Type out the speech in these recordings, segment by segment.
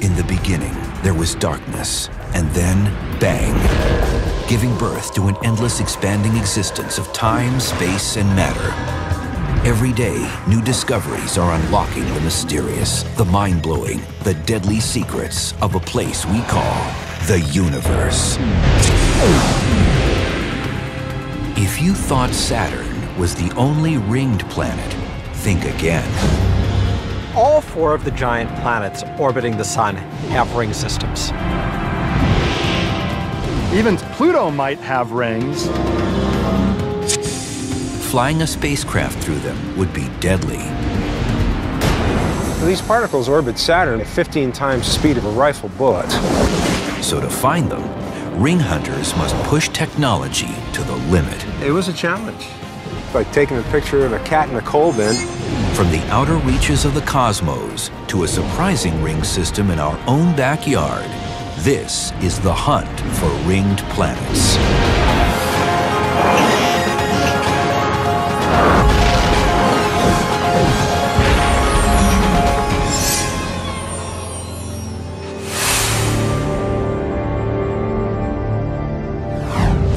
In the beginning, there was darkness, and then, bang, giving birth to an endless expanding existence of time, space, and matter. Every day, new discoveries are unlocking the mysterious, the mind-blowing, the deadly secrets of a place we call the universe. If you thought Saturn was the only ringed planet, think again. All four of the giant planets orbiting the Sun have ring systems. Even Pluto might have rings. Flying a spacecraft through them would be deadly. These particles orbit Saturn at 15 times the speed of a rifle bullet. So to find them, ring hunters must push technology to the limit. It was a challenge. Like taking a picture of a cat in a coal bin. From the outer reaches of the cosmos to a surprising ring system in our own backyard, this is the hunt for ringed planets.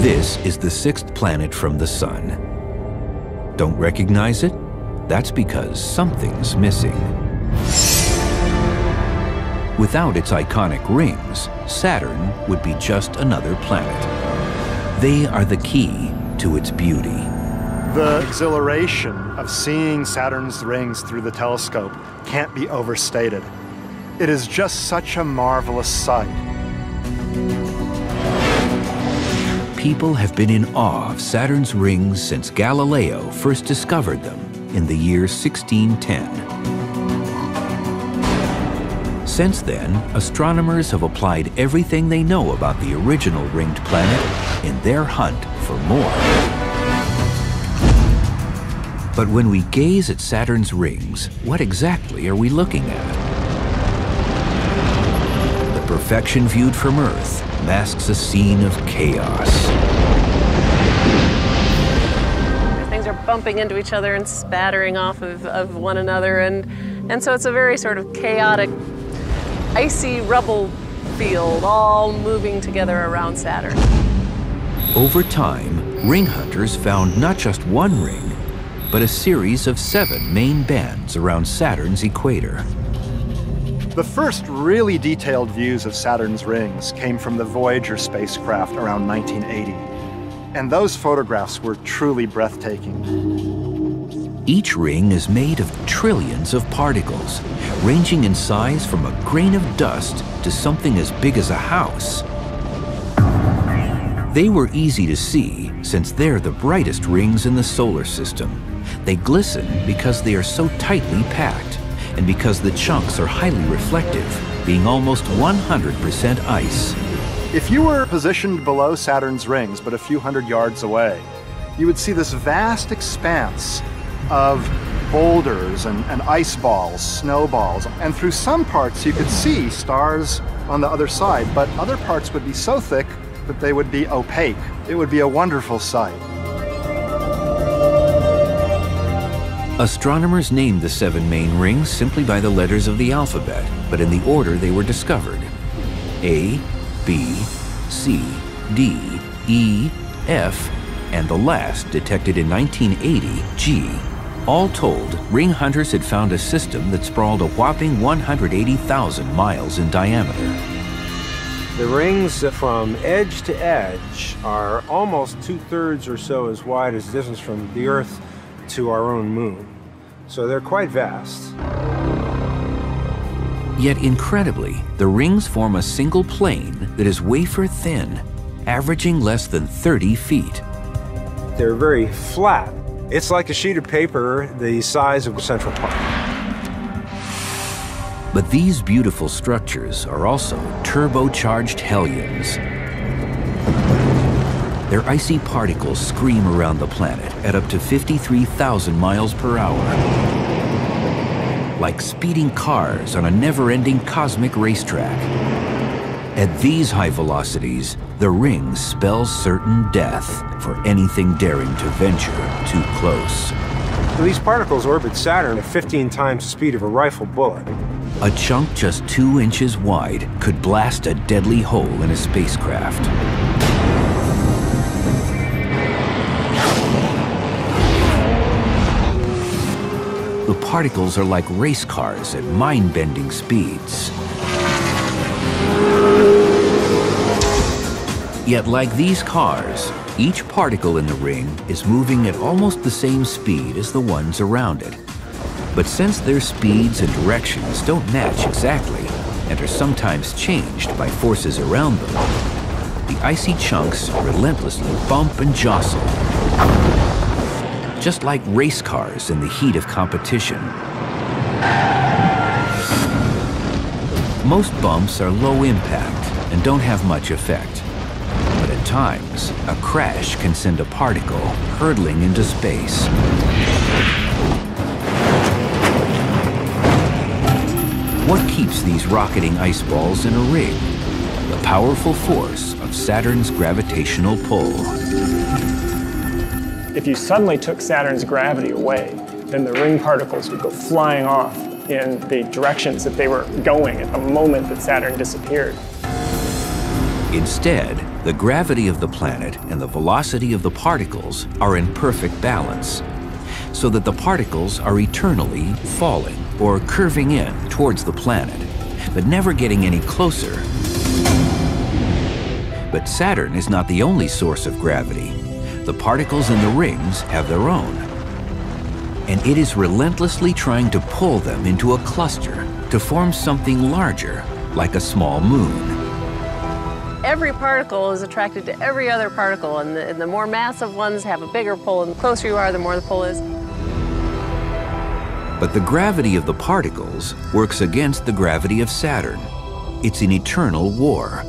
This is the sixth planet from the Sun. Don't recognize it? That's because something's missing. Without its iconic rings, Saturn would be just another planet. They are the key to its beauty. The exhilaration of seeing Saturn's rings through the telescope can't be overstated. It is just such a marvelous sight. People have been in awe of Saturn's rings since Galileo first discovered them in the year 1610. Since then, astronomers have applied everything they know about the original ringed planet in their hunt for more. But when we gaze at Saturn's rings, what exactly are we looking at? The perfection viewed from Earth masks a scene of chaos. Things are bumping into each other and spattering off of one another, and so it's a very sort of chaotic, icy rubble field all moving together around Saturn. Over time, ring hunters found not just one ring, but a series of 7 main bands around Saturn's equator. The first really detailed views of Saturn's rings came from the Voyager spacecraft around 1980. And those photographs were truly breathtaking. Each ring is made of trillions of particles, ranging in size from a grain of dust to something as big as a house. They were easy to see since they're the brightest rings in the solar system. They glisten because they are so tightly packed, and because the chunks are highly reflective, being almost 100% ice. If you were positioned below Saturn's rings, but a few hundred yards away, you would see this vast expanse of boulders and ice balls, snowballs. And through some parts, you could see stars on the other side, but other parts would be so thick that they would be opaque. It would be a wonderful sight. Astronomers named the 7 main rings simply by the letters of the alphabet, but in the order they were discovered. A, B, C, D, E, F, and the last, detected in 1980, G. All told, ring hunters had found a system that sprawled a whopping 180,000 miles in diameter. The rings from edge to edge are almost 2/3 or so as wide as the distance from the Earth to our own moon. So they're quite vast. Yet incredibly, the rings form a single plane that is wafer thin, averaging less than 30 feet. They're very flat. It's like a sheet of paper the size of Central Park. But these beautiful structures are also turbocharged hellions. Their icy particles scream around the planet at up to 53,000 miles per hour. Like speeding cars on a never-ending cosmic racetrack. At these high velocities, the rings spell certain death for anything daring to venture too close. These particles orbit Saturn at 15 times the speed of a rifle bullet. A chunk just 2 inches wide could blast a deadly hole in a spacecraft. The particles are like race cars at mind-bending speeds. Yet like these cars, each particle in the ring is moving at almost the same speed as the ones around it. But since their speeds and directions don't match exactly and are sometimes changed by forces around them, the icy chunks relentlessly bump and jostle, just like race cars in the heat of competition. Most bumps are low impact and don't have much effect. But at times, a crash can send a particle hurtling into space. What keeps these rocketing ice balls in a ring? The powerful force of Saturn's gravitational pull. If you suddenly took Saturn's gravity away, then the ring particles would go flying off in the directions that they were going at the moment that Saturn disappeared. Instead, the gravity of the planet and the velocity of the particles are in perfect balance, so that the particles are eternally falling or curving in towards the planet, but never getting any closer. But Saturn is not the only source of gravity. The particles in the rings have their own. And it is relentlessly trying to pull them into a cluster to form something larger, like a small moon. Every particle is attracted to every other particle, and the more massive ones have a bigger pull, and the closer you are, the more the pull is. But the gravity of the particles works against the gravity of Saturn. It's an eternal war.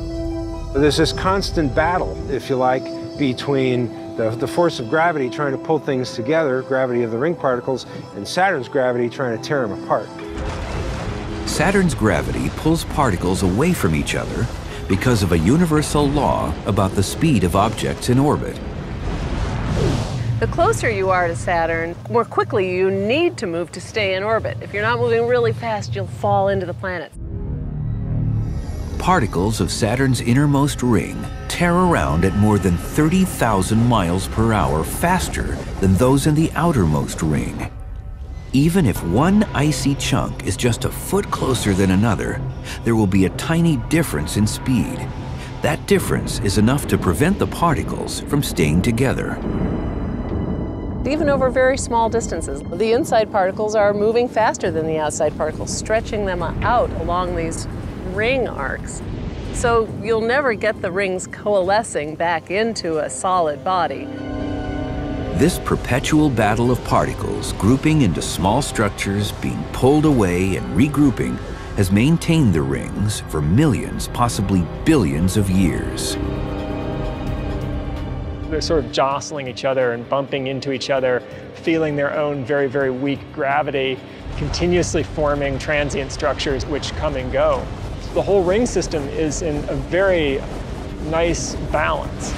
There's this constant battle, if you like, between the force of gravity trying to pull things together, gravity of the ring particles, and Saturn's gravity trying to tear them apart. Saturn's gravity pulls particles away from each other because of a universal law about the speed of objects in orbit. The closer you are to Saturn, more quickly you need to move to stay in orbit. If you're not moving really fast, you'll fall into the planet. Particles of Saturn's innermost ring tear around at more than 30,000 miles per hour faster than those in the outermost ring. Even if one icy chunk is just a foot closer than another, there will be a tiny difference in speed. That difference is enough to prevent the particles from staying together. Even over very small distances, the inside particles are moving faster than the outside particles, stretching them out along these ring arcs. So you'll never get the rings coalescing back into a solid body. This perpetual battle of particles grouping into small structures, being pulled away and regrouping, has maintained the rings for millions, possibly billions of years. They're sort of jostling each other and bumping into each other, feeling their own very, very weak gravity, continuously forming transient structures which come and go. The whole ring system is in a very nice balance.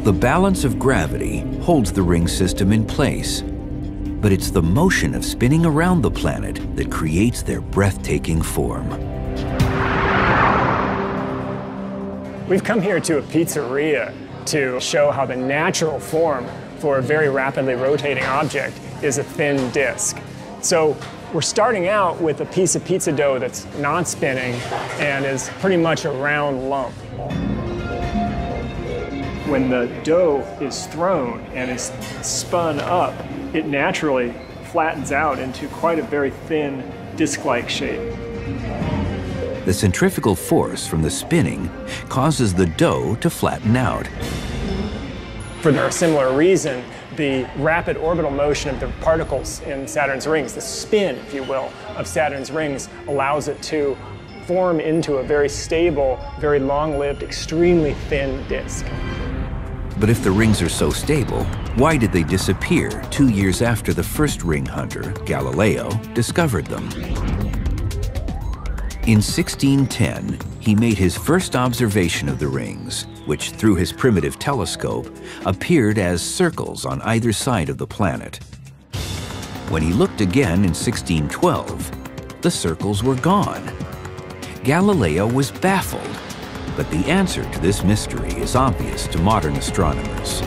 The balance of gravity holds the ring system in place, but it's the motion of spinning around the planet that creates their breathtaking form. We've come here to a pizzeria to show how the natural form for a very rapidly rotating object is a thin disc. So we're starting out with a piece of pizza dough that's not spinning and is pretty much a round lump. When the dough is thrown and is spun up, it naturally flattens out into quite a very thin disc-like shape. The centrifugal force from the spinning causes the dough to flatten out. For a similar reason, the rapid orbital motion of the particles in Saturn's rings, the spin, if you will, of Saturn's rings, allows it to form into a very stable, very long-lived, extremely thin disk. But if the rings are so stable, why did they disappear 2 years after the first ring hunter, Galileo, discovered them? In 1610, he made his first observation of the rings, which through his primitive telescope appeared as circles on either side of the planet. When he looked again in 1612, the circles were gone. Galileo was baffled, but the answer to this mystery is obvious to modern astronomers.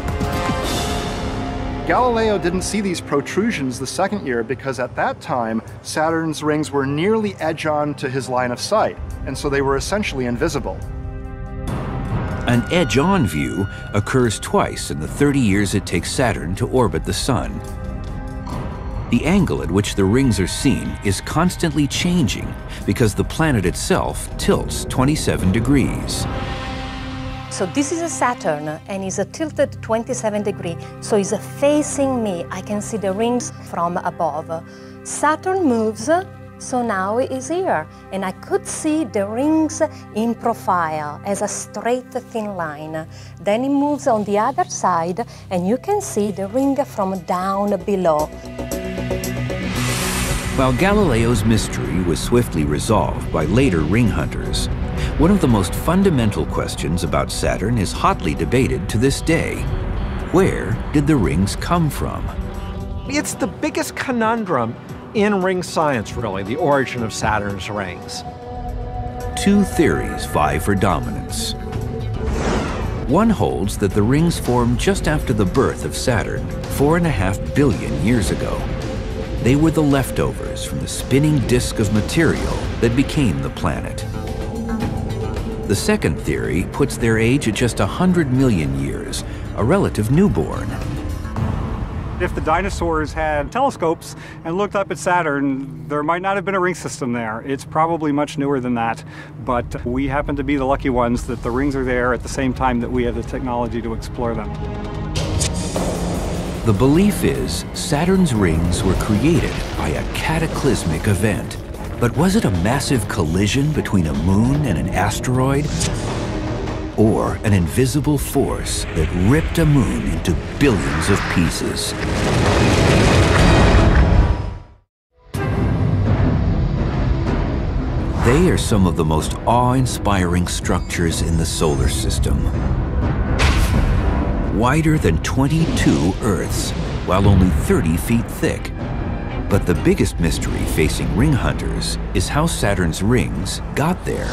Galileo didn't see these protrusions the second year because at that time, Saturn's rings were nearly edge-on to his line of sight, and so they were essentially invisible. An edge-on view occurs twice in the 30 years it takes Saturn to orbit the Sun. The angle at which the rings are seen is constantly changing because the planet itself tilts 27 degrees. So this is a Saturn, and it's tilted 27 degrees, so it's facing me. I can see the rings from above. Saturn moves, so now it is here, and I could see the rings in profile as a straight, thin line. Then it moves on the other side, and you can see the ring from down below. While Galileo's mystery was swiftly resolved by later ring hunters, one of the most fundamental questions about Saturn is hotly debated to this day. Where did the rings come from? It's the biggest conundrum in ring science, really, the origin of Saturn's rings. Two theories vie for dominance. One holds that the rings formed just after the birth of Saturn, 4.5 billion years ago. They were the leftovers from the spinning disk of material that became the planet. The second theory puts their age at just 100 million years, a relative newborn. If the dinosaurs had telescopes and looked up at Saturn, there might not have been a ring system there. It's probably much newer than that, but we happen to be the lucky ones that the rings are there at the same time that we have the technology to explore them. The belief is Saturn's rings were created by a cataclysmic event. But was it a massive collision between a moon and an asteroid? Or an invisible force that ripped a moon into billions of pieces? They are some of the most awe-inspiring structures in the solar system. Wider than 22 Earths, while only 30 feet thick. But the biggest mystery facing ring hunters is how Saturn's rings got there.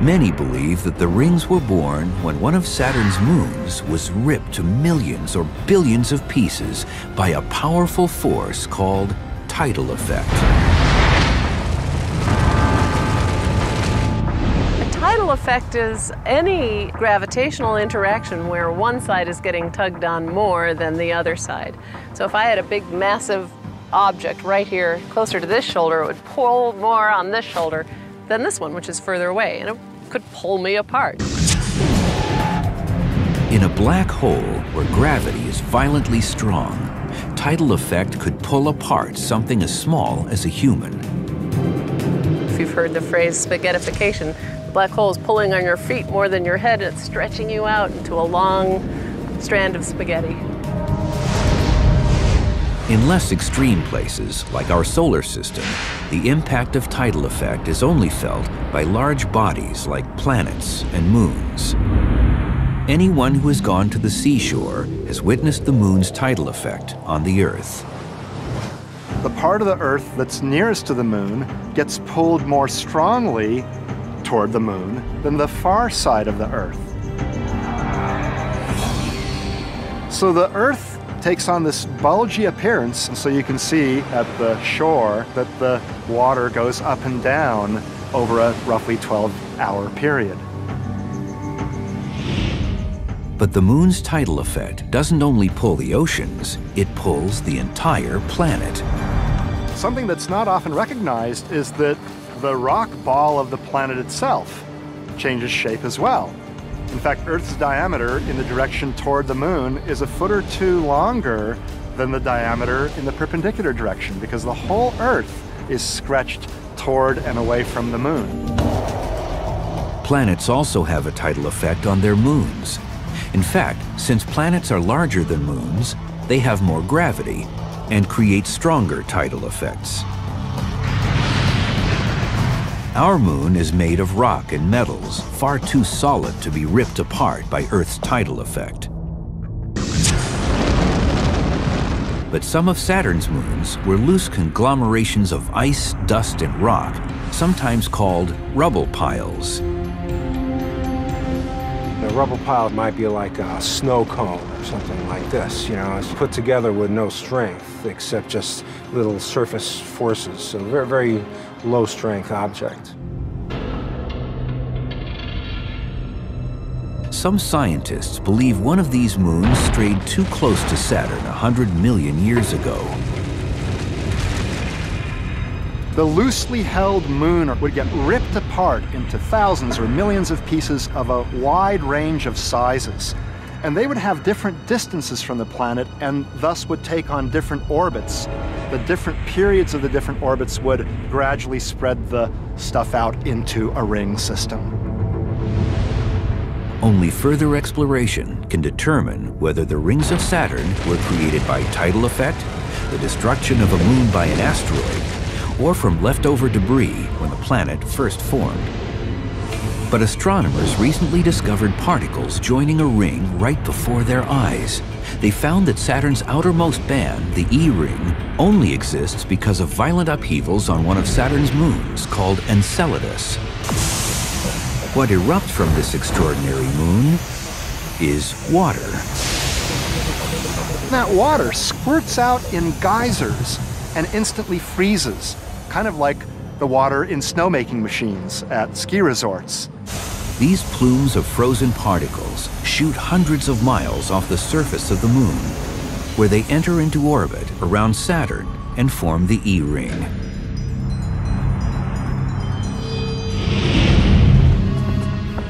Many believe that the rings were born when one of Saturn's moons was ripped to millions or billions of pieces by a powerful force called tidal effect. Tidal effect is any gravitational interaction where one side is getting tugged on more than the other side. So if I had a big, massive object right here closer to this shoulder, it would pull more on this shoulder than this one, which is further away, and it could pull me apart. In a black hole where gravity is violently strong, tidal effect could pull apart something as small as a human. If you've heard the phrase spaghettification, the black hole is pulling on your feet more than your head, and it's stretching you out into a long strand of spaghetti. In less extreme places, like our solar system, the impact of tidal effect is only felt by large bodies like planets and moons. Anyone who has gone to the seashore has witnessed the moon's tidal effect on the Earth. The part of the Earth that's nearest to the moon gets pulled more strongly toward the moon than the far side of the Earth. So the Earth takes on this bulgy appearance, and so you can see at the shore that the water goes up and down over a roughly 12-hour period. But the moon's tidal effect doesn't only pull the oceans, it pulls the entire planet. Something that's not often recognized is that the rock ball of the planet itself changes shape as well. In fact, Earth's diameter in the direction toward the moon is a foot or two longer than the diameter in the perpendicular direction, because the whole Earth is stretched toward and away from the moon. Planets also have a tidal effect on their moons. In fact, since planets are larger than moons, they have more gravity and create stronger tidal effects. Our moon is made of rock and metals, far too solid to be ripped apart by Earth's tidal effect. But some of Saturn's moons were loose conglomerations of ice, dust, and rock, sometimes called rubble piles. A rubble pile might be like a snow cone or something like this. You know, it's put together with no strength except just little surface forces. So very, very low strength object. Some scientists believe one of these moons strayed too close to Saturn 100 million years ago. The loosely held moon would get ripped apart into thousands or millions of pieces of a wide range of sizes. And they would have different distances from the planet and thus would take on different orbits. The different periods of the different orbits would gradually spread the stuff out into a ring system. Only further exploration can determine whether the rings of Saturn were created by tidal effect, the destruction of a moon by an asteroid, or from leftover debris when the planet first formed. But astronomers recently discovered particles joining a ring right before their eyes. They found that Saturn's outermost band, the E ring, only exists because of violent upheavals on one of Saturn's moons called Enceladus. What erupts from this extraordinary moon is water. That water squirts out in geysers and instantly freezes, kind of like the water in snowmaking machines at ski resorts. These plumes of frozen particles shoot hundreds of miles off the surface of the moon, where they enter into orbit around Saturn and form the E ring.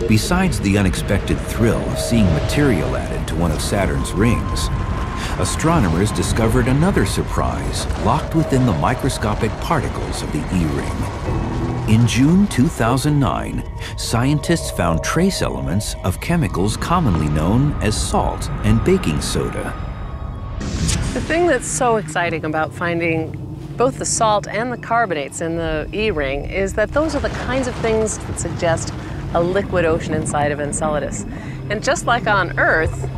Besides the unexpected thrill of seeing material added to one of Saturn's rings, astronomers discovered another surprise locked within the microscopic particles of the E ring. In June 2009, scientists found trace elements of chemicals commonly known as salt and baking soda. The thing that's so exciting about finding both the salt and the carbonates in the E ring is that those are the kinds of things that suggest a liquid ocean inside of Enceladus. And just like on Earth,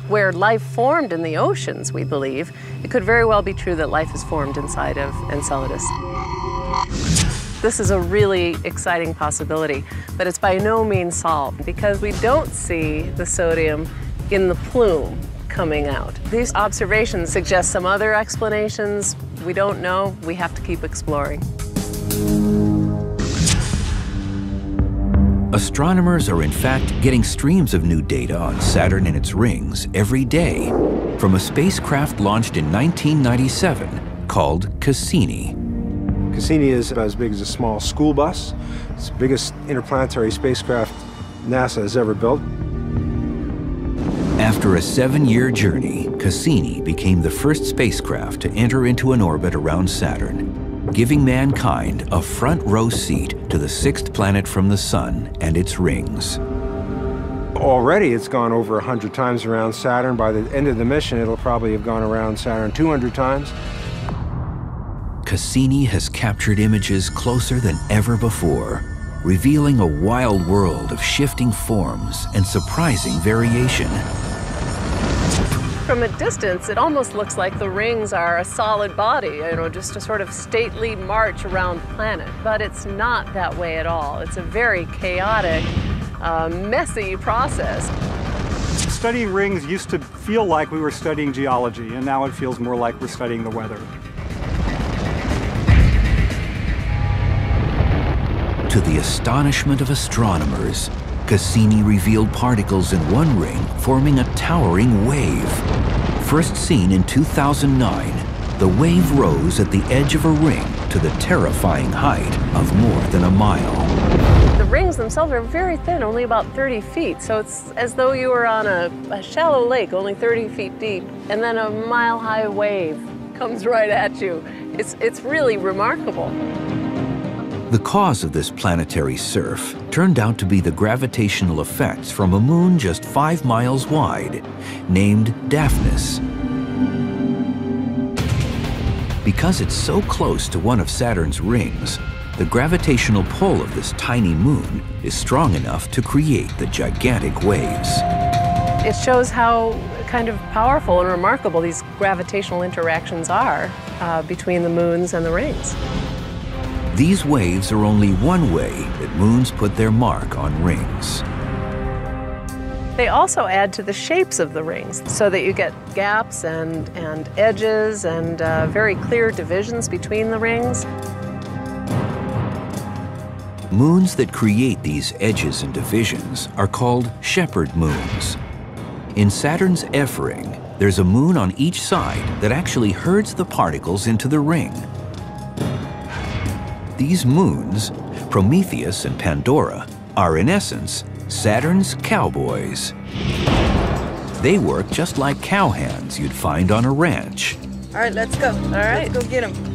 where life formed in the oceans, we believe, it could very well be true that life is formed inside of Enceladus. This is a really exciting possibility, but it's by no means solved because we don't see the sodium in the plume coming out. These observations suggest some other explanations. We don't know. We have to keep exploring. Astronomers are in fact getting streams of new data on Saturn and its rings every day from a spacecraft launched in 1997 called Cassini. Cassini is about as big as a small school bus. It's the biggest interplanetary spacecraft NASA has ever built. After a 7-year journey, Cassini became the first spacecraft to enter into an orbit around Saturn, giving mankind a front-row seat to the 6th planet from the Sun and its rings. Already it's gone over 100 times around Saturn. By the end of the mission, it'll probably have gone around Saturn 200 times. Cassini has captured images closer than ever before, revealing a wild world of shifting forms and surprising variation. From a distance, it almost looks like the rings are a solid body, just a sort of stately march around the planet. But it's not that way at all. It's a very chaotic, messy process. Studying rings used to feel like we were studying geology, and now it feels more like we're studying the weather. To the astonishment of astronomers, Cassini revealed particles in one ring forming a towering wave. First seen in 2009, the wave rose at the edge of a ring to the terrifying height of more than a mile. The rings themselves are very thin, only about 30 feet, so it's as though you were on a shallow lake, only 30 feet deep, and then a mile-high wave comes right at you. It's really remarkable. The cause of this planetary surf turned out to be the gravitational effects from a moon just 5 miles wide, named Daphnis. Because it's so close to one of Saturn's rings, the gravitational pull of this tiny moon is strong enough to create the gigantic waves. It shows how kind of powerful and remarkable these gravitational interactions are between the moons and the rings. These waves are only one way that moons put their mark on rings. They also add to the shapes of the rings so that you get gaps and edges and very clear divisions between the rings. Moons that create these edges and divisions are called shepherd moons. In Saturn's F ring, there's a moon on each side that actually herds the particles into the ring. These moons, Prometheus and Pandora, are in essence Saturn's cowboys. They work just like cowhands you'd find on a ranch. All right, let's go. All right. Let's go get them.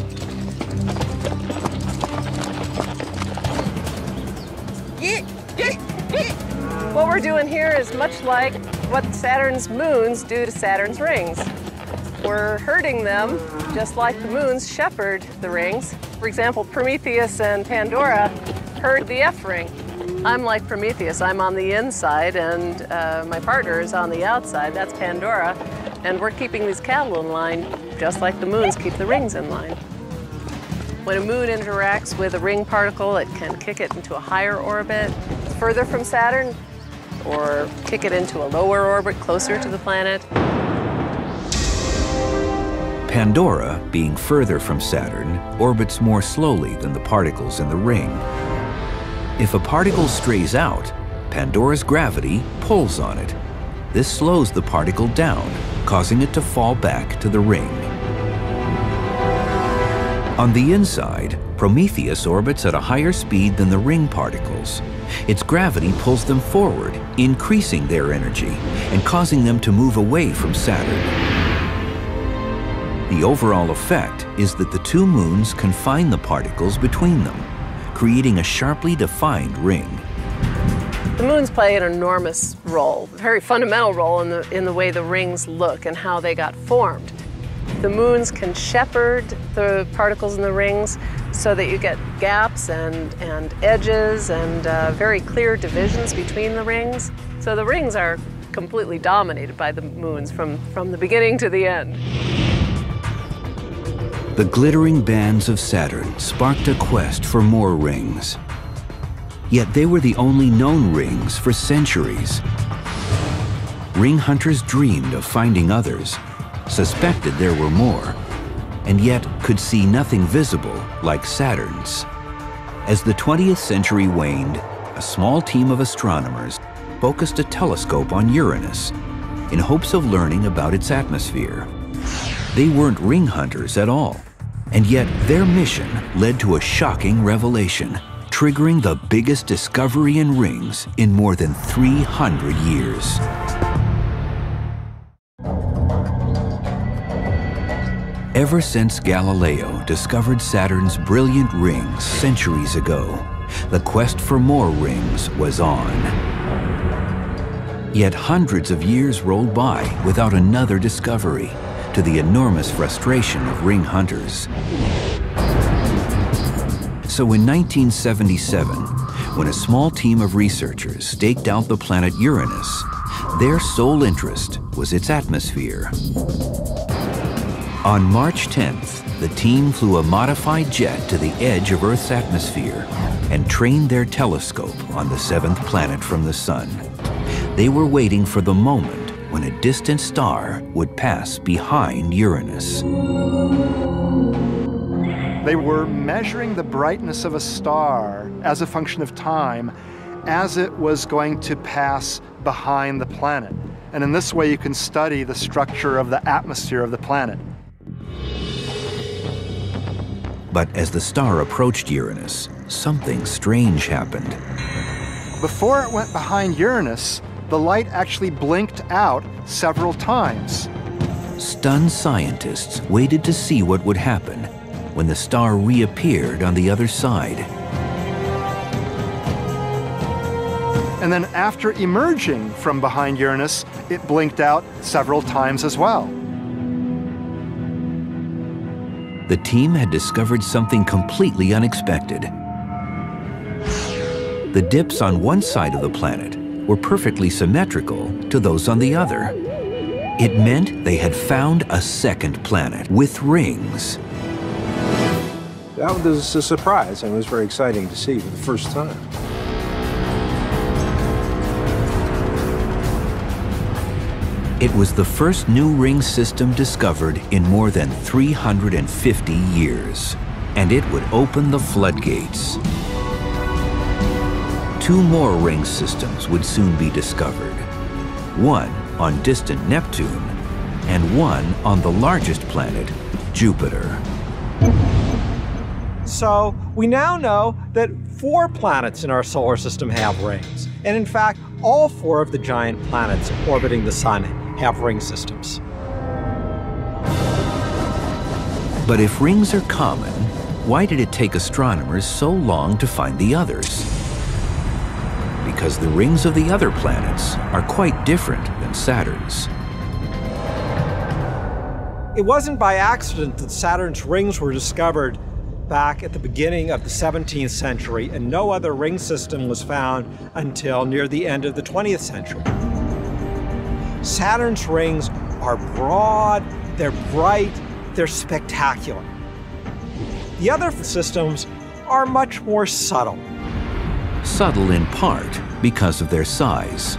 What we're doing here is much like what Saturn's moons do to Saturn's rings. We're herding them just like the moons shepherd the rings. For example, Prometheus and Pandora herd the F ring. I'm like Prometheus, I'm on the inside and my partner is on the outside, that's Pandora. And we're keeping these cattle in line just like the moons keep the rings in line. When a moon interacts with a ring particle, it can kick it into a higher orbit further from Saturn or kick it into a lower orbit closer to the planet. Pandora, being further from Saturn, orbits more slowly than the particles in the ring. If a particle strays out, Pandora's gravity pulls on it. This slows the particle down, causing it to fall back to the ring. On the inside, Prometheus orbits at a higher speed than the ring particles. Its gravity pulls them forward, increasing their energy and causing them to move away from Saturn. The overall effect is that the two moons confine the particles between them, creating a sharply defined ring. The moons play an enormous role, a very fundamental role in the way the rings look and how they got formed. The moons can shepherd the particles in the rings so that you get gaps and edges and very clear divisions between the rings. So the rings are completely dominated by the moons from the beginning to the end. The glittering bands of Saturn sparked a quest for more rings. Yet they were the only known rings for centuries. Ring hunters dreamed of finding others, suspected there were more, and yet could see nothing visible like Saturn's. As the 20th century waned, a small team of astronomers focused a telescope on Uranus in hopes of learning about its atmosphere. They weren't ring hunters at all, and yet their mission led to a shocking revelation, triggering the biggest discovery in rings in more than 300 years. Ever since Galileo discovered Saturn's brilliant rings centuries ago, the quest for more rings was on. Yet hundreds of years rolled by without another discovery, to the enormous frustration of ring hunters. So in 1977, when a small team of researchers staked out the planet Uranus, their sole interest was its atmosphere. On March 10th, the team flew a modified jet to the edge of Earth's atmosphere and trained their telescope on the seventh planet from the Sun. They were waiting for the moment when a distant star would pass behind Uranus. They were measuring the brightness of a star as a function of time as it was going to pass behind the planet. And in this way, you can study the structure of the atmosphere of the planet. But as the star approached Uranus, something strange happened. Before it went behind Uranus, the light actually blinked out several times. Stunned scientists waited to see what would happen when the star reappeared on the other side. And then after emerging from behind Uranus, it blinked out several times as well. The team had discovered something completely unexpected. The dips on one side of the planet were perfectly symmetrical to those on the other. It meant they had found a second planet with rings. That was a surprise, and it was very exciting to see for the first time. It was the first new ring system discovered in more than 350 years, and it would open the floodgates. 2 more ring systems would soon be discovered, one on distant Neptune and one on the largest planet, Jupiter. So we now know that 4 planets in our solar system have rings. And in fact, all 4 of the giant planets orbiting the sun have ring systems. But if rings are common, why did it take astronomers so long to find the others? Because the rings of the other planets are quite different than Saturn's. It wasn't by accident that Saturn's rings were discovered back at the beginning of the 17th century, and no other ring system was found until near the end of the 20th century. Saturn's rings are broad, they're bright, they're spectacular. The other systems are much more subtle. Subtle in part because of their size.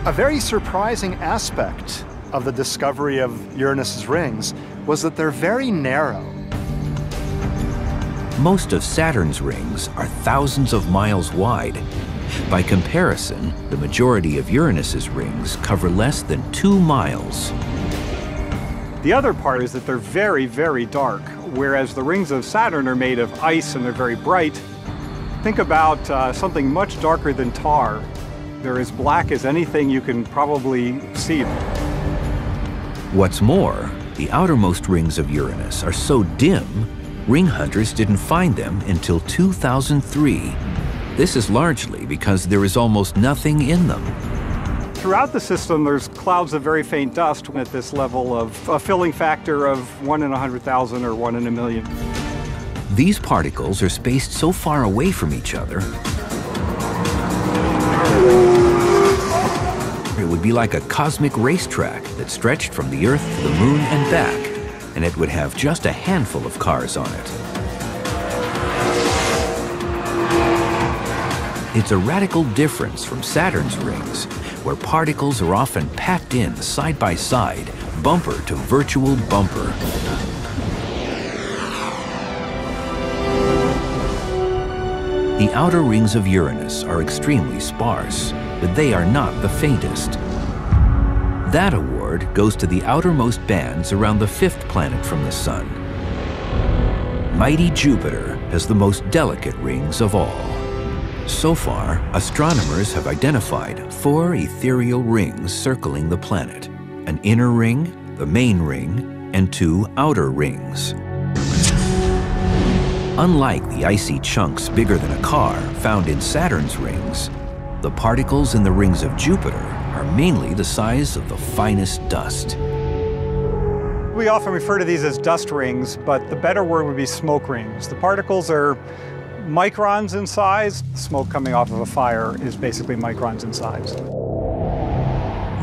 A very surprising aspect of the discovery of Uranus's rings was that they're very narrow. Most of Saturn's rings are thousands of miles wide. By comparison, the majority of Uranus's rings cover less than 2 miles. The other part is that they're very, very dark, whereas the rings of Saturn are made of ice and they're very bright. Think about something much darker than tar. They're as black as anything you can probably see. What's more, the outermost rings of Uranus are so dim, ring hunters didn't find them until 2003. This is largely because there is almost nothing in them. Throughout the system, there's clouds of very faint dust at this level of a filling factor of 1 in 100,000 or 1 in a million. These particles are spaced so far away from each other, it would be like a cosmic racetrack that stretched from the Earth to the Moon and back, and it would have just a handful of cars on it. It's a radical difference from Saturn's rings, where particles are often packed in side by side, bumper to virtual bumper. The outer rings of Uranus are extremely sparse, but they are not the faintest. That award goes to the outermost bands around the 5th planet from the Sun. Mighty Jupiter has the most delicate rings of all. So far, astronomers have identified 4 ethereal rings circling the planet: an inner ring, the main ring, and 2 outer rings. Unlike the icy chunks bigger than a car found in Saturn's rings, the particles in the rings of Jupiter are mainly the size of the finest dust. We often refer to these as dust rings, but the better word would be smoke rings. The particles are microns in size. Smoke coming off of a fire is basically microns in size.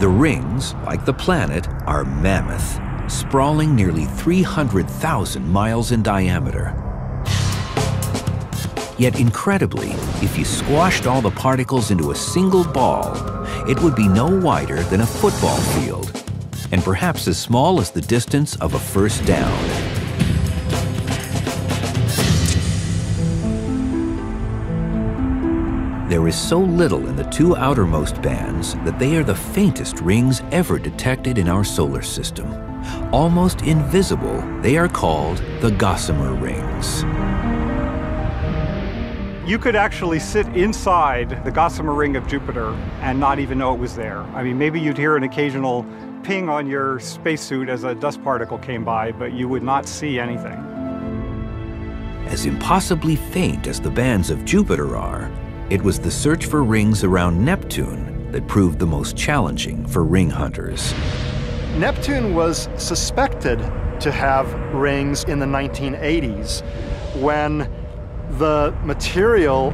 The rings, like the planet, are mammoth, sprawling nearly 300,000 miles in diameter. Yet incredibly, if you squashed all the particles into a single ball, it would be no wider than a football field, and perhaps as small as the distance of a first down. There is so little in the 2 outermost bands that they are the faintest rings ever detected in our solar system. Almost invisible, they are called the Gossamer Rings. You could actually sit inside the Gossamer Ring of Jupiter and not even know it was there. I mean, maybe you'd hear an occasional ping on your spacesuit as a dust particle came by, but you would not see anything. As impossibly faint as the bands of Jupiter are, it was the search for rings around Neptune that proved the most challenging for ring hunters. Neptune was suspected to have rings in the 1980s when the material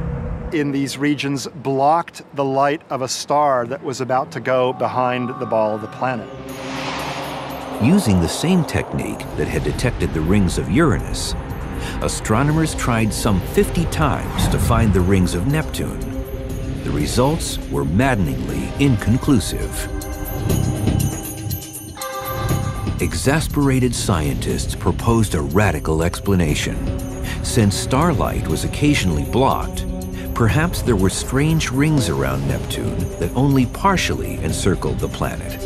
in these regions blocked the light of a star that was about to go behind the ball of the planet. Using the same technique that had detected the rings of Uranus, astronomers tried some 50 times to find the rings of Neptune. The results were maddeningly inconclusive. Exasperated scientists proposed a radical explanation. Since starlight was occasionally blocked, perhaps there were strange rings around Neptune that only partially encircled the planet.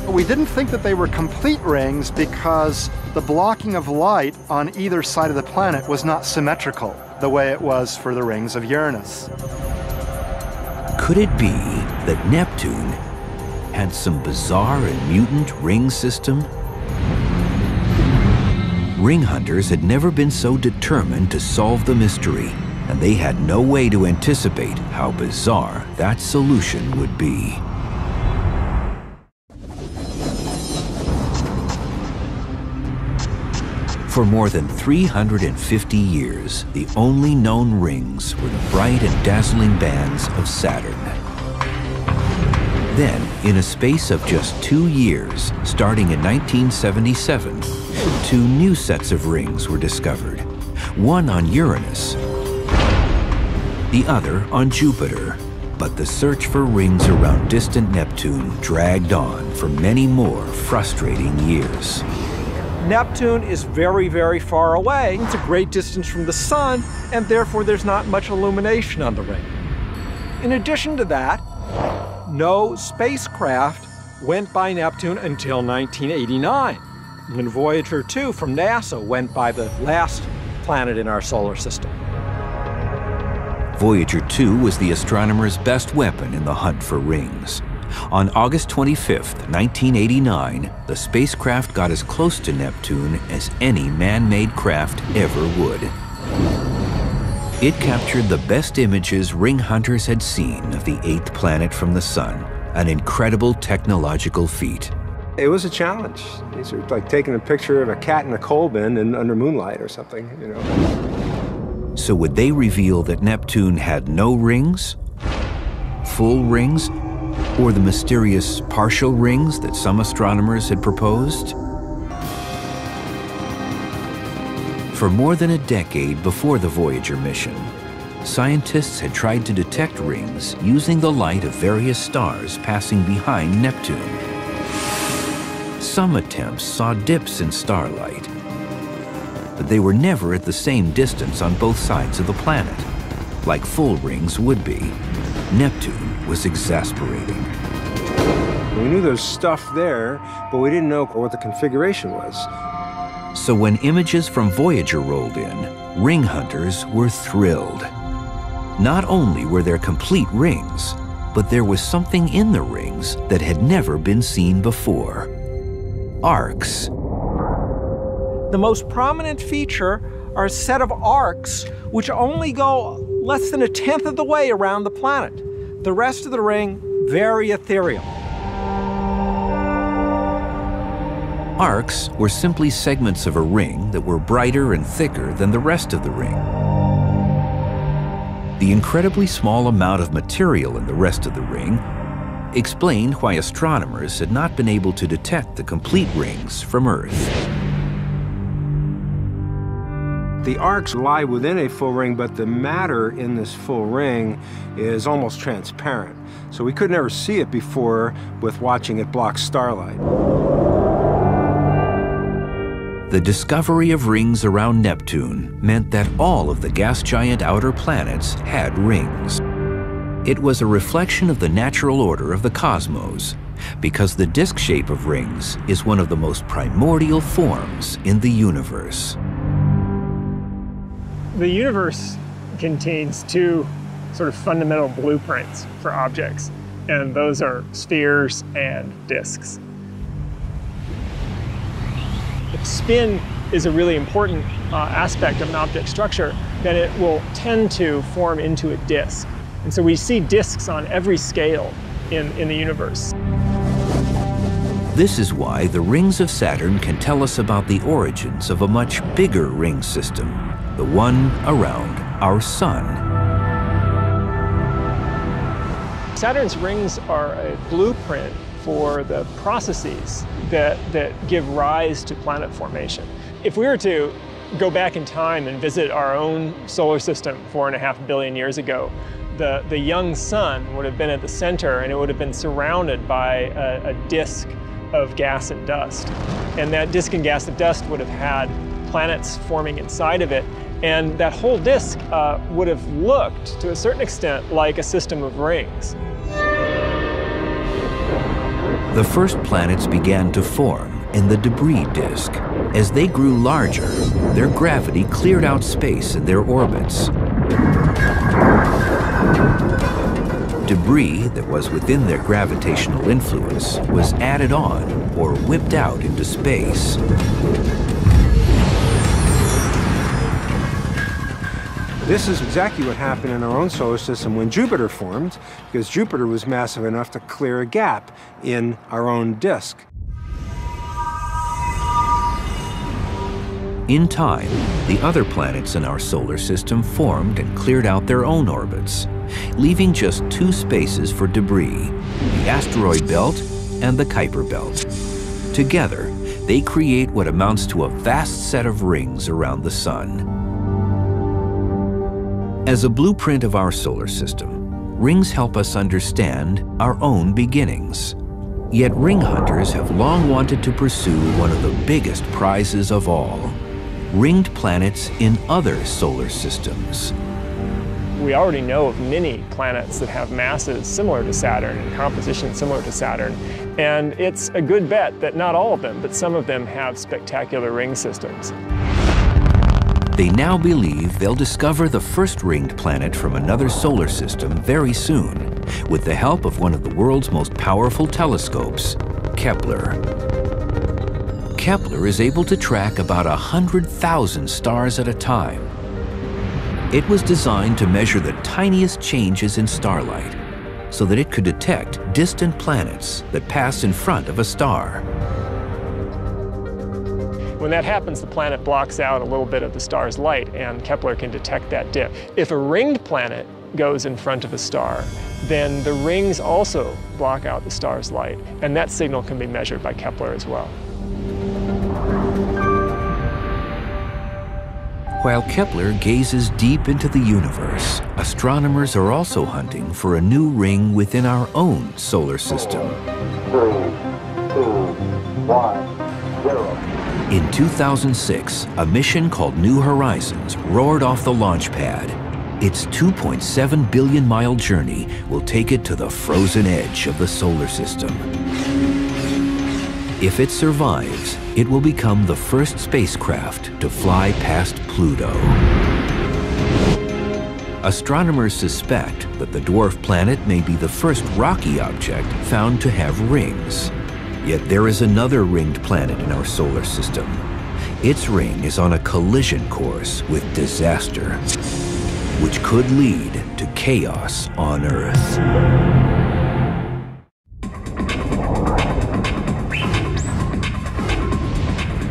We didn't think that they were complete rings because the blocking of light on either side of the planet was not symmetrical the way it was for the rings of Uranus. Could it be that Neptune had some bizarre and mutant ring system? Ring hunters had never been so determined to solve the mystery, and they had no way to anticipate how bizarre that solution would be. For more than 350 years, the only known rings were the bright and dazzling bands of Saturn. Then, in a space of just 2 years, starting in 1977, 2 new sets of rings were discovered, one on Uranus, the other on Jupiter. But the search for rings around distant Neptune dragged on for many more frustrating years. Neptune is very, very far away. It's a great distance from the sun, and therefore there's not much illumination on the ring. In addition to that, no spacecraft went by Neptune until 1989, when Voyager 2 from NASA went by the last planet in our solar system. Voyager 2 was the astronomers' best weapon in the hunt for rings. On August 25, 1989, the spacecraft got as close to Neptune as any man-made craft ever would. It captured the best images ring hunters had seen of the 8th planet from the sun, an incredible technological feat. It was a challenge. It's like taking a picture of a cat in a coal bin and under moonlight or something, you know. So would they reveal that Neptune had no rings, full rings, or the mysterious partial rings that some astronomers had proposed? For more than a decade before the Voyager mission, scientists had tried to detect rings using the light of various stars passing behind Neptune. Some attempts saw dips in starlight, but they were never at the same distance on both sides of the planet, like full rings would be. Neptune was exasperating. We knew there was stuff there, but we didn't know what the configuration was. So when images from Voyager rolled in, ring hunters were thrilled. Not only were there complete rings, but there was something in the rings that had never been seen before. Arcs. The most prominent feature are a set of arcs which only go less than 1/10 of the way around the planet. The rest of the ring, very ethereal. Arcs were simply segments of a ring that were brighter and thicker than the rest of the ring. The incredibly small amount of material in the rest of the ring explained why astronomers had not been able to detect the complete rings from Earth. The arcs lie within a full ring, but the matter in this full ring is almost transparent. So we could never see it before with watching it block starlight. The discovery of rings around Neptune meant that all of the gas giant outer planets had rings. It was a reflection of the natural order of the cosmos, because the disk shape of rings is one of the most primordial forms in the universe. The universe contains 2 sort of fundamental blueprints for objects, and those are spheres and disks. If spin is a really important aspect of an object structure, then it will tend to form into a disk. And so we see disks on every scale in the universe. This is why the rings of Saturn can tell us about the origins of a much bigger ring system, the one around our sun. Saturn's rings are a blueprint for the processes that give rise to planet formation. If we were to go back in time and visit our own solar system 4.5 billion years ago, the young sun would have been at the center, and it would have been surrounded by a disk of gas and dust. And that disk and gas and dust would have had planets forming inside of it, and that whole disk would have looked, to a certain extent, like a system of rings. The first planets began to form in the debris disk. As they grew larger, their gravity cleared out space in their orbits. Debris that was within their gravitational influence was added on or whipped out into space. This is exactly what happened in our own solar system when Jupiter formed, because Jupiter was massive enough to clear a gap in our own disk. In time, the other planets in our solar system formed and cleared out their own orbits, leaving just two spaces for debris, the asteroid belt and the Kuiper belt. Together, they create what amounts to a vast set of rings around the Sun. As a blueprint of our solar system, rings help us understand our own beginnings. Yet ring hunters have long wanted to pursue one of the biggest prizes of all: ringed planets in other solar systems. We already know of many planets that have masses similar to Saturn and composition similar to Saturn. And it's a good bet that not all of them, but some of them have spectacular ring systems. They now believe they'll discover the first ringed planet from another solar system very soon, with the help of one of the world's most powerful telescopes, Kepler. Kepler is able to track about 100,000 stars at a time. It was designed to measure the tiniest changes in starlight, so that it could detect distant planets that pass in front of a star. When that happens, the planet blocks out a little bit of the star's light, and Kepler can detect that dip. If a ringed planet goes in front of a star, then the rings also block out the star's light, and that signal can be measured by Kepler as well. While Kepler gazes deep into the universe, astronomers are also hunting for a new ring within our own solar system. 3, 2, 1, 0. In 2006, a mission called New Horizons roared off the launch pad. Its 2.7 billion mile journey will take it to the frozen edge of the solar system. If it survives, it will become the first spacecraft to fly past Pluto. Astronomers suspect that the dwarf planet may be the first rocky object found to have rings. Yet there is another ringed planet in our solar system. Its ring is on a collision course with disaster, which could lead to chaos on Earth.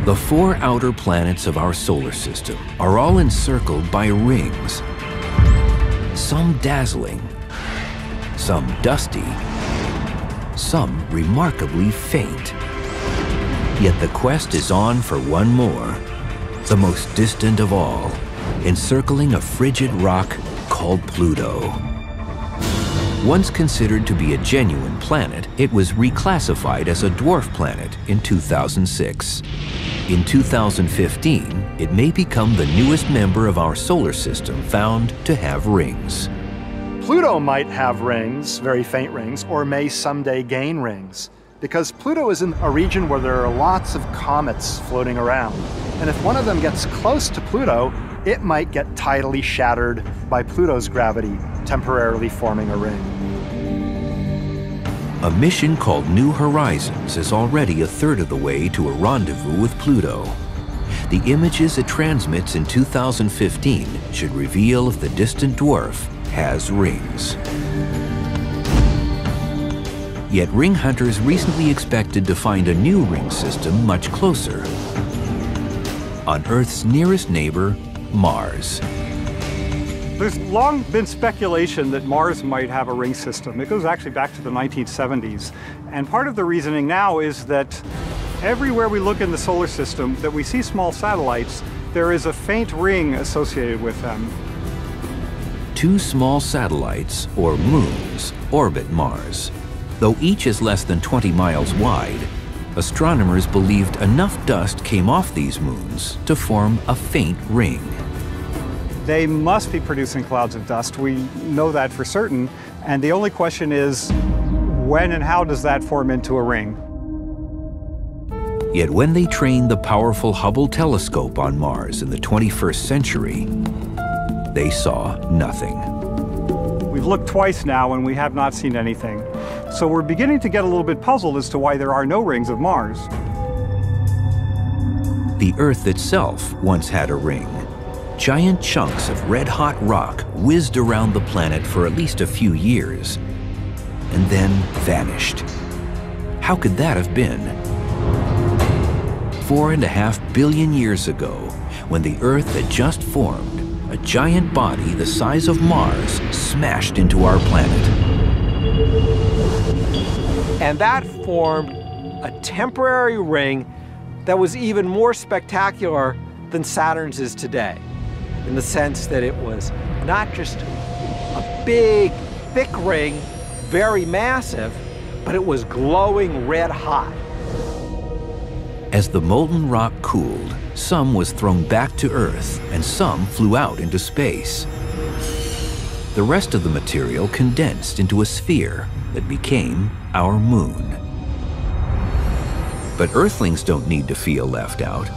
The four outer planets of our solar system are all encircled by rings, some dazzling, some dusty, some remarkably faint. Yet the quest is on for one more, the most distant of all, encircling a frigid rock called Pluto. Once considered to be a genuine planet, it was reclassified as a dwarf planet in 2006. In 2015, it may become the newest member of our solar system found to have rings. Pluto might have rings, very faint rings, or may someday gain rings, because Pluto is in a region where there are lots of comets floating around. And if one of them gets close to Pluto, it might get tidally shattered by Pluto's gravity, temporarily forming a ring. A mission called New Horizons is already a third of the way to a rendezvous with Pluto. The images it transmits in 2015 should reveal if the distant dwarf has rings. Yet ring hunters recently expected to find a new ring system much closer, on Earth's nearest neighbor, Mars. There's long been speculation that Mars might have a ring system. It goes actually back to the 1970s. And part of the reasoning now is that everywhere we look in the solar system that we see small satellites, there is a faint ring associated with them. 2 small satellites, or moons, orbit Mars. Though each is less than 20 miles wide, astronomers believed enough dust came off these moons to form a faint ring. They must be producing clouds of dust. We know that for certain. And the only question is, when and how does that form into a ring? Yet when they trained the powerful Hubble telescope on Mars in the 21st century, they saw nothing. We've looked twice now and we have not seen anything. So we're beginning to get a little bit puzzled as to why there are no rings of Mars. The Earth itself once had a ring. Giant chunks of red-hot rock whizzed around the planet for at least a few years, and then vanished. How could that have been? 4.5 billion years ago, when the Earth had just formed, a giant body the size of Mars smashed into our planet. And that formed a temporary ring that was even more spectacular than Saturn's is today, in the sense that it was not just a big, thick ring, very massive, but it was glowing red hot. As the molten rock cooled, some was thrown back to Earth and some flew out into space. The rest of the material condensed into a sphere that became our moon. But Earthlings don't need to feel left out.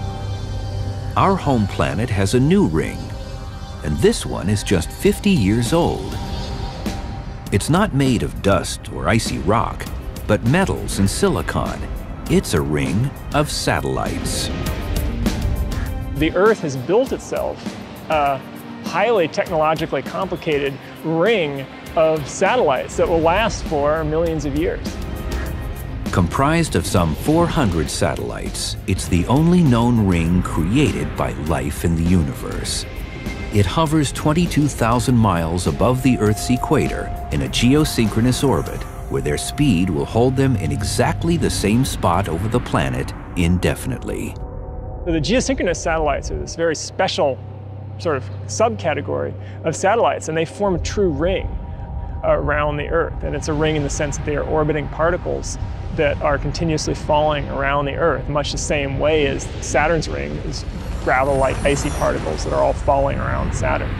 Our home planet has a new ring, and this one is just 50 years old. It's not made of dust or icy rock, but metals and silicon. It's a ring of satellites. The Earth has built itself a highly technologically complicated ring of satellites that will last for millions of years. Comprised of some 400 satellites, it's the only known ring created by life in the universe. It hovers 22,000 miles above the Earth's equator in a geosynchronous orbit, where their speed will hold them in exactly the same spot over the planet indefinitely. The geosynchronous satellites are this very special sort of subcategory of satellites, and they form a true ring around the Earth. And it's a ring in the sense that they are orbiting particles that are continuously falling around the Earth, much the same way as Saturn's ring is gravel-like icy particles that are all falling around Saturn.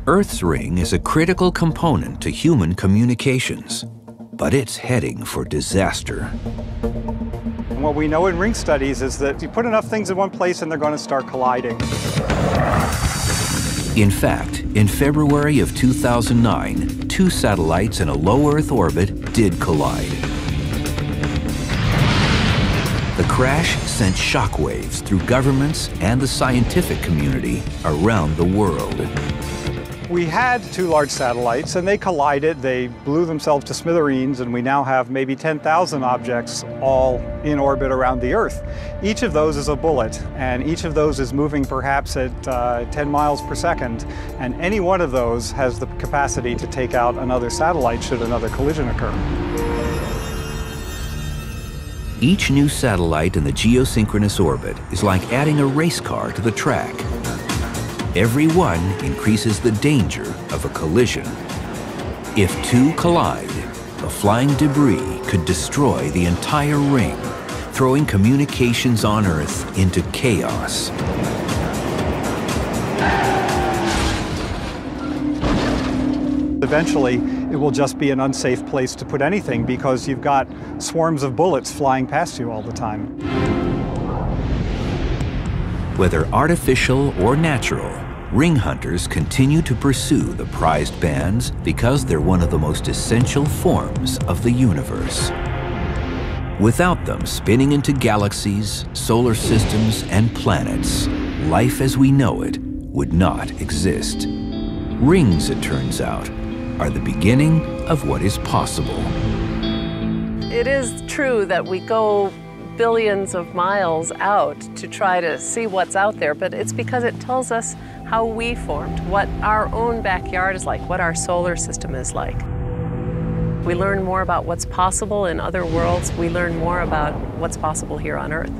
Earth's ring is a critical component to human communications, but it's heading for disaster. And what we know in ring studies is that you put enough things in one place and they're going to start colliding. In fact, in February of 2009, 2 satellites in a low Earth orbit did collide. The crash sent shockwaves through governments and the scientific community around the world. We had 2 large satellites and they collided, they blew themselves to smithereens, and we now have maybe 10,000 objects all in orbit around the Earth. Each of those is a bullet, and each of those is moving perhaps at 10 miles per second, and any one of those has the capacity to take out another satellite should another collision occur. Each new satellite in the geosynchronous orbit is like adding a race car to the track. Every one increases the danger of a collision. If 2 collide, the flying debris could destroy the entire ring, throwing communications on Earth into chaos. Eventually, it will just be an unsafe place to put anything because you've got swarms of bullets flying past you all the time. Whether artificial or natural, ring hunters continue to pursue the prized bands because they're one of the most essential forms of the universe. Without them spinning into galaxies, solar systems, and planets, life as we know it would not exist. Rings, it turns out, are the beginning of what is possible. It is true that we go billions of miles out to try to see what's out there, but it's because it tells us how we formed, what our own backyard is like, what our solar system is like. We learn more about what's possible in other worlds. We learn more about what's possible here on Earth.